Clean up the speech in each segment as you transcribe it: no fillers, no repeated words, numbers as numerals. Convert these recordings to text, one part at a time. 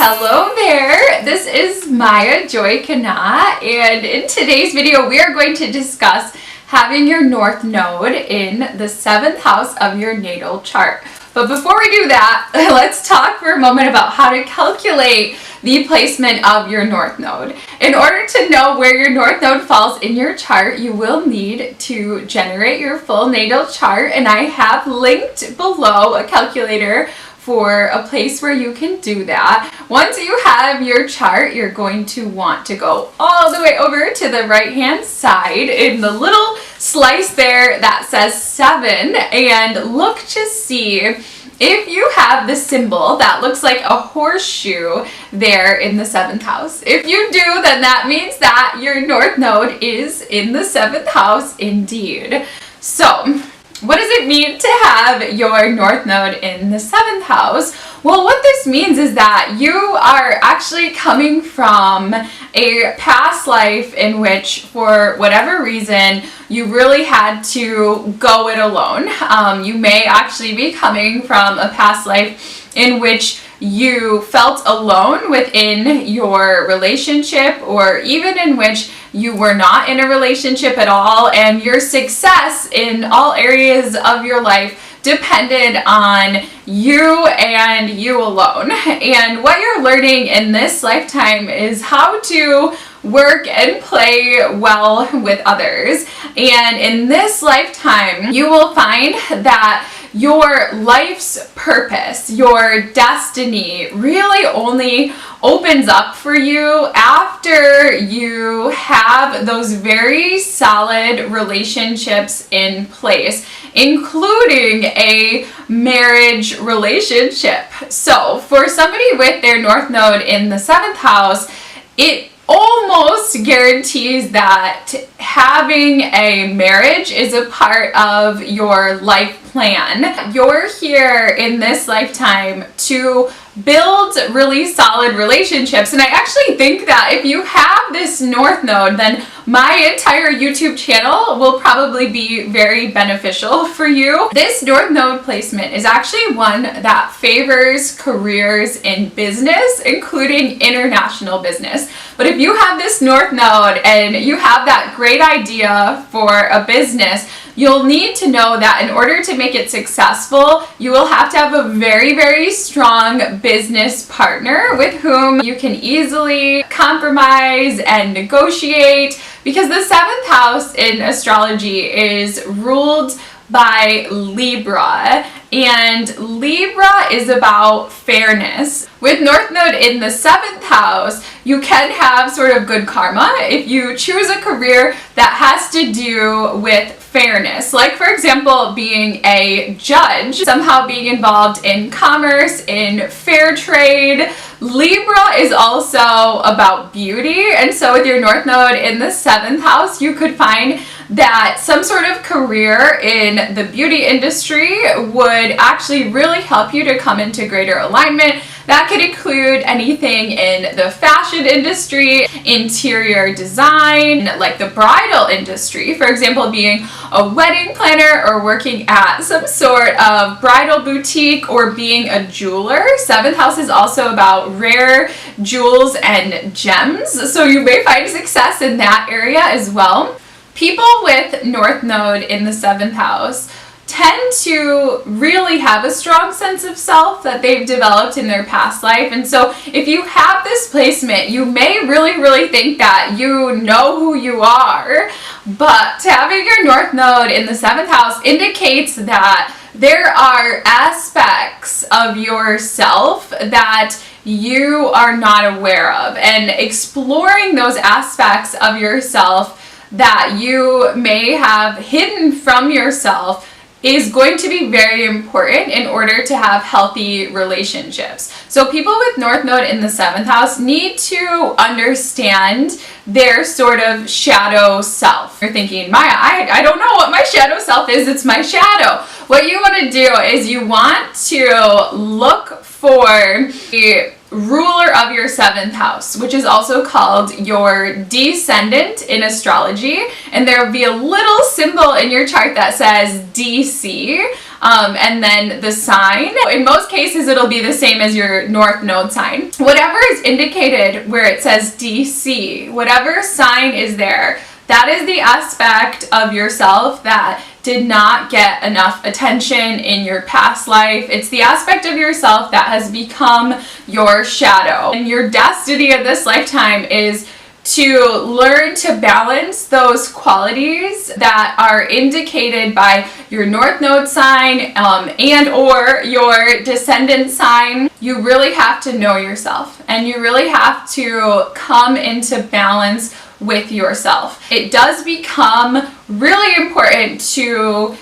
Hello there, this is Maya Joy KahNah, and in today's video we are going to discuss having your North Node in the 7th house of your natal chart. But before we do that, let's talk for a moment about how to calculate the placement of your North Node. In order to know where your North Node falls in your chart, you will need to generate your full natal chart, and I have linked below a calculator for a place where you can do that. Once you have your chart, you're going to want to go all the way over to the right hand side in the little slice there that says 7 and look to see if you have the symbol that looks like a horseshoe there in the 7th house. If you do, then that means that your North Node is in the 7th house indeed. So, what does it mean to have your North Node in the 7th house? Well, what this means is that you are actually coming from a past life in which, for whatever reason, you really had to go it alone. You may actually be coming from a past life in which you felt alone within your relationship, or even in which you were not in a relationship at all, and your success in all areas of your life depended on you and you alone. And what you're learning in this lifetime is how to work and play well with others. And in this lifetime, you will find that your life's purpose, your destiny, really only opens up for you after you have those very solid relationships in place, including a marriage relationship. So for somebody with their North Node in the 7th house, it almost guarantees that having a marriage is a part of your life plan. You're here in this lifetime to build really solid relationships, and I actually think that if you have this North Node, then my entire YouTube channel will probably be very beneficial for you. This North Node placement is actually one that favors careers in business, including international business. But if you have this North Node and you have that great idea for a business, you'll need to know that in order to make it successful, you will have to have a very, very strong business partner with whom you can easily compromise and negotiate, because the 7th house in astrology is ruled by Libra, and Libra is about fairness. With North Node in the 7th house, you can have sort of good karma if you choose a career that has to do with fairness. Like, for example, being a judge, somehow being involved in commerce, in fair trade. Libra is also about beauty, and so with your North Node in the 7th house, you could find that some sort of career in the beauty industry would actually really help you to come into greater alignment. That could include anything in the fashion industry, interior design, like the bridal industry, for example, being a wedding planner or working at some sort of bridal boutique, or being a jeweler. 7th house is also about rare jewels and gems, so you may find success in that area as well. People with North Node in the 7th house tend to really have a strong sense of self that they've developed in their past life. And so if you have this placement, you may really think that you know who you are, but having your North Node in the 7th house indicates that there are aspects of yourself that you are not aware of, and exploring those aspects of yourself that you may have hidden from yourself is going to be very important in order to have healthy relationships. So people with North Node in the 7th house need to understand their sort of shadow self. You're thinking, Maya, I don't know what my shadow self is. It's my shadow. What you want to do is you want to look for the ruler of your 7th house, which is also called your descendant in astrology, and there will be a little symbol in your chart that says DC. and then the sign. In most cases, it'll be the same as your North Node sign. Whatever is indicated where it says DC, whatever sign is there, that is the aspect of yourself that did not get enough attention in your past life. It's the aspect of yourself that has become your shadow. And your destiny of this lifetime is to learn to balance those qualities that are indicated by your North Node sign and or your descendant sign. You really have to know yourself, and you really have to come into balance with yourself. It does become really important to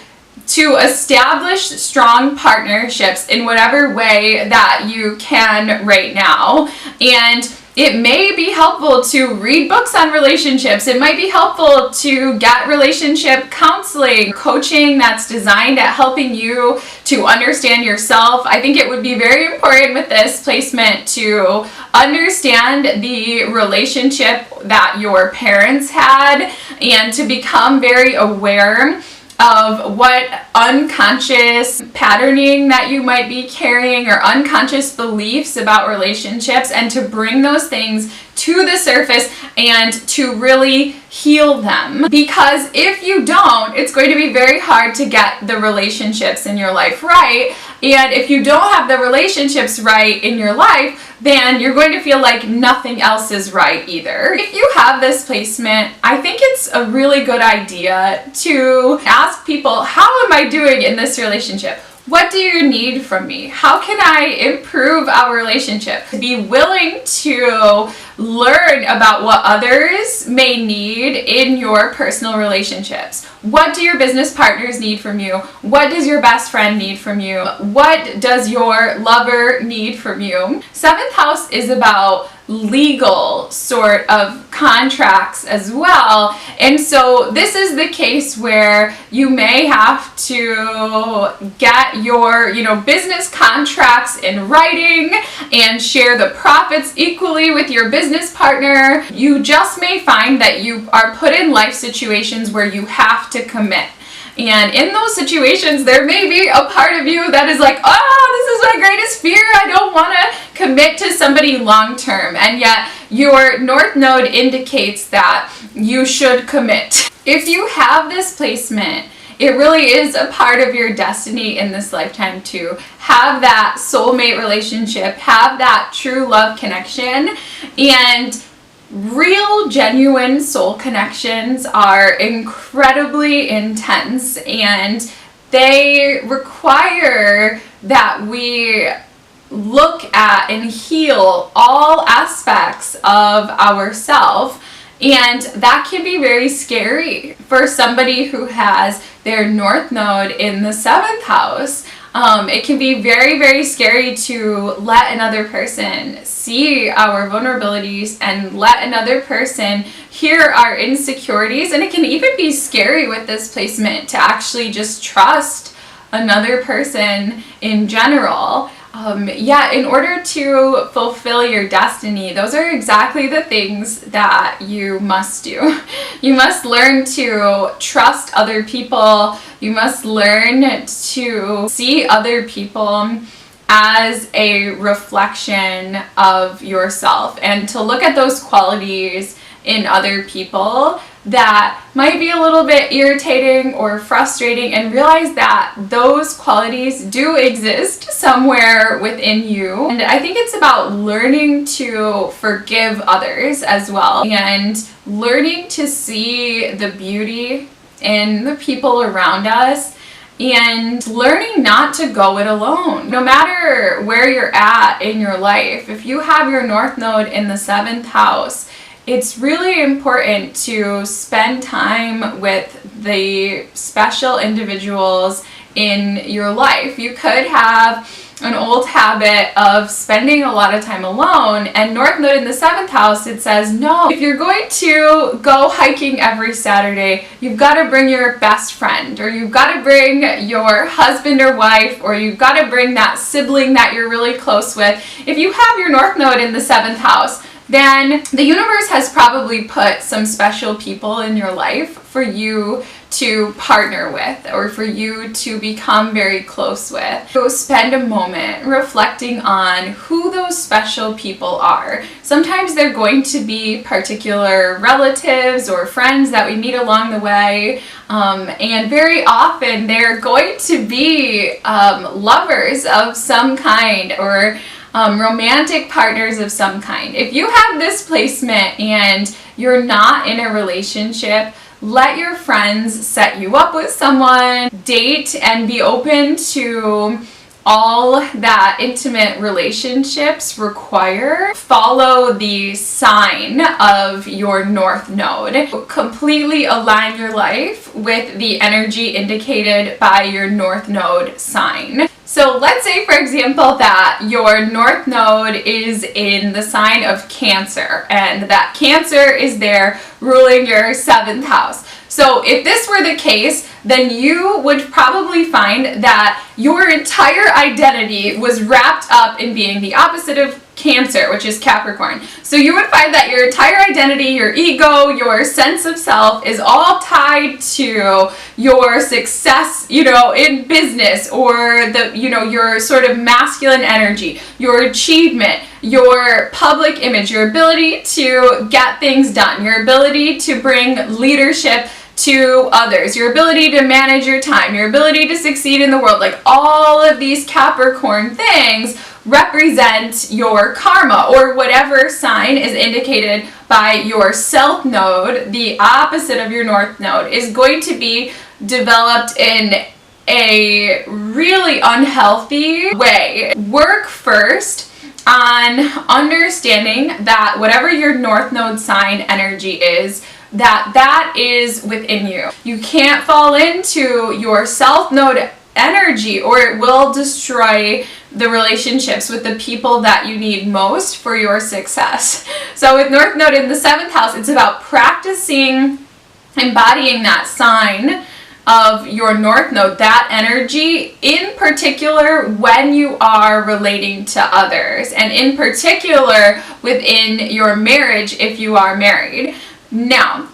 establish strong partnerships in whatever way that you can right now. And it may be helpful to read books on relationships. It might be helpful to get relationship counseling, coaching that's designed at helping you to understand yourself. I think it would be very important with this placement to understand the relationship that your parents had and to become very aware of what unconscious patterning that you might be carrying or unconscious beliefs about relationships, and to bring those things to the surface and to really heal them. Because if you don't, it's going to be very hard to get the relationships in your life right. And if you don't have the relationships right in your life, then you're going to feel like nothing else is right either. If you have this placement, I think it's a really good idea to ask people, how am I doing in this relationship? What do you need from me? How can I improve our relationship? Be willing to learn about what others may need in your personal relationships. What do your business partners need from you? What does your best friend need from you? What does your lover need from you? Seventh house is about legal sort of contracts as well. And so this is the case where you may have to get your, business contracts in writing and share the profits equally with your business partner. You just may find that you are put in life situations where you have to commit. And in those situations, there may be a part of you that is like, oh, this is my greatest fear. I don't want to commit to somebody long term. And yet your North Node indicates that you should commit. If you have this placement, it really is a part of your destiny in this lifetime to have that soulmate relationship, have that true love connection. And real, genuine soul connections are incredibly intense, and they require that we look at and heal all aspects of ourselves. And that can be very scary for somebody who has their North Node in the 7th house. It can be very, very scary to let another person see our vulnerabilities and let another person hear our insecurities. And it can even be scary with this placement to actually just trust another person in general. In order to fulfill your destiny, those are exactly the things that you must do. You must learn to trust other people. You must learn to see other people as a reflection of yourself, and to look at those qualities in other people that might be a little bit irritating or frustrating, and realize that those qualities do exist somewhere within you. And I think it's about learning to forgive others as well, and learning to see the beauty in the people around us, and learning not to go it alone. No matter where you're at in your life, if you have your North Node in the 7th house, it's really important to spend time with the special individuals in your life. You could have an old habit of spending a lot of time alone, and North Node in the 7th house, it says, no, if you're going to go hiking every Saturday, you've got to bring your best friend, or you've got to bring your husband or wife, or you've got to bring that sibling that you're really close with. If you have your North Node in the 7th house, then the universe has probably put some special people in your life for you to partner with or for you to become very close with. So spend a moment reflecting on who those special people are. Sometimes they're going to be particular relatives or friends that we meet along the way, and very often they're going to be lovers of some kind or romantic partners of some kind. If you have this placement and you're not in a relationship, let your friends set you up with someone, date, and be open to all that intimate relationships require. Follow the sign of your North Node. Completely align your life with the energy indicated by your North Node sign. So let's say, for example, that your North Node is in the sign of Cancer, and that Cancer is there ruling your 7th house. So if this were the case, then you would probably find that your entire identity was wrapped up in being the opposite of Cancer, which is Capricorn. So you would find that your entire identity, your ego, your sense of self is all tied to your success, in business, or your sort of masculine energy, your achievement, your public image, your ability to get things done, your ability to bring leadership to others, your ability to manage your time, your ability to succeed in the world. Like, all of these Capricorn things represent your karma, or whatever sign is indicated by your South Node. The opposite of your North Node is going to be developed in a really unhealthy way. Work first on understanding that whatever your North Node sign energy is, that is within you. You can't fall into your South Node energy, or it will destroy the relationships with the people that you need most for your success. So with North Node in the 7th house, it's about practicing embodying that sign of your North Node, that energy, in particular when you are relating to others, and in particular within your marriage if you are married. Now,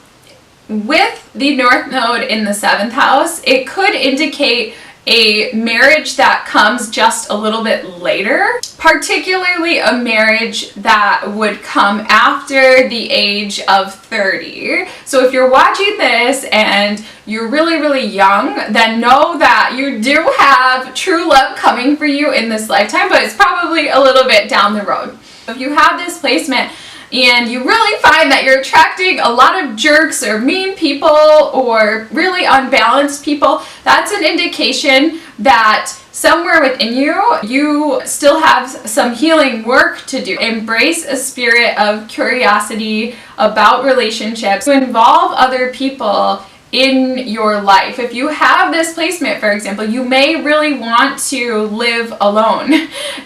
with the North Node in the 7th house, it could indicate a marriage that comes just a little bit later, particularly a marriage that would come after the age of 30. So if you're watching this and you're really, really young, then know that you do have true love coming for you in this lifetime, but it's probably a little bit down the road. If you have this placement and you really find that you're attracting a lot of jerks or mean people or really unbalanced people, that's an indication that somewhere within you still have some healing work to do. Embrace a spirit of curiosity about relationships, to involve other people in your life. If you have this placement, for example, you may really want to live alone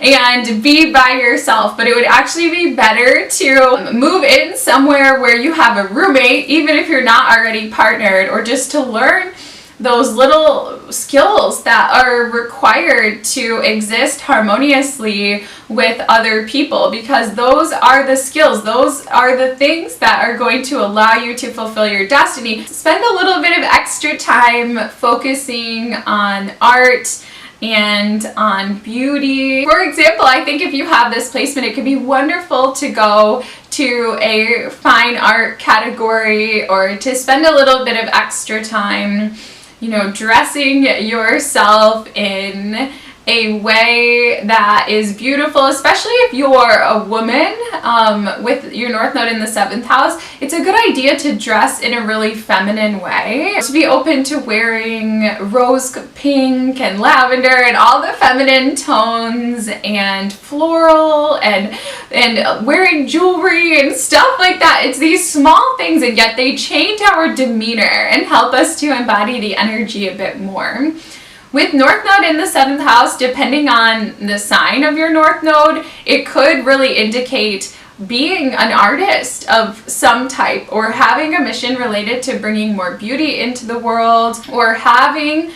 and be by yourself, but it would actually be better to move in somewhere where you have a roommate, even if you're not already partnered, or just to learn those little skills that are required to exist harmoniously with other people, because those are the skills, those are the things that are going to allow you to fulfill your destiny. Spend a little bit of extra time focusing on art and on beauty. For example, I think if you have this placement, it could be wonderful to go to a fine art category, or to spend a little bit of extra time dressing yourself in a way that is beautiful, especially if you're a woman with your North Node in the 7th house. It's a good idea to dress in a really feminine way. To be open to wearing rose pink and lavender and all the feminine tones, and floral, and wearing jewelry and stuff like that. It's these small things, and yet they change our demeanor and help us to embody the energy a bit more. With North Node in the 7th house, depending on the sign of your North Node, it could really indicate being an artist of some type, or having a mission related to bringing more beauty into the world, or having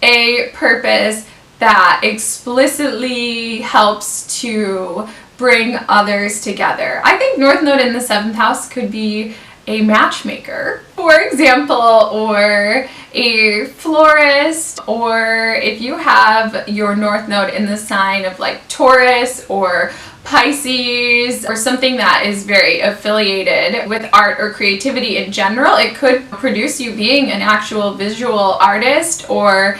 a purpose that explicitly helps to bring others together. I think North Node in the 7th house could be a matchmaker for for example, or a florist, or if you have your North Node in the sign of like Taurus or Pisces, or something that is very affiliated with art or creativity in general, it could produce you being an actual visual artist or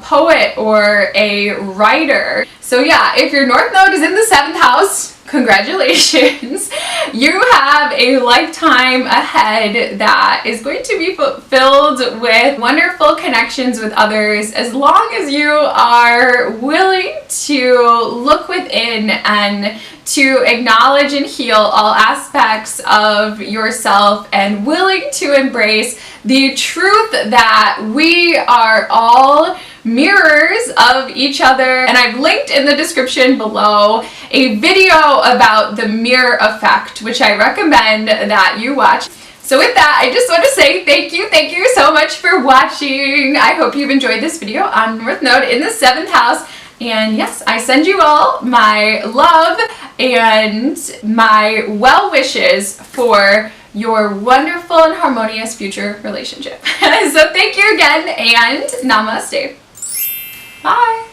poet or a writer. So yeah, if your North Node is in the 7th house, congratulations. You have a lifetime ahead that is going to be filled with wonderful connections with others, as long as you are willing to look within and to acknowledge and heal all aspects of yourself, and willing to embrace the truth that we are all mirrors of each other. And I've linked in the description below a video about the mirror effect, which I recommend that you watch. So with that, I just want to say thank you so much for watching. I hope you've enjoyed this video on North Node in the 7th house. And yes, I send you all my love and my well wishes for your wonderful and harmonious future relationship. So thank you again, and namaste. Bye.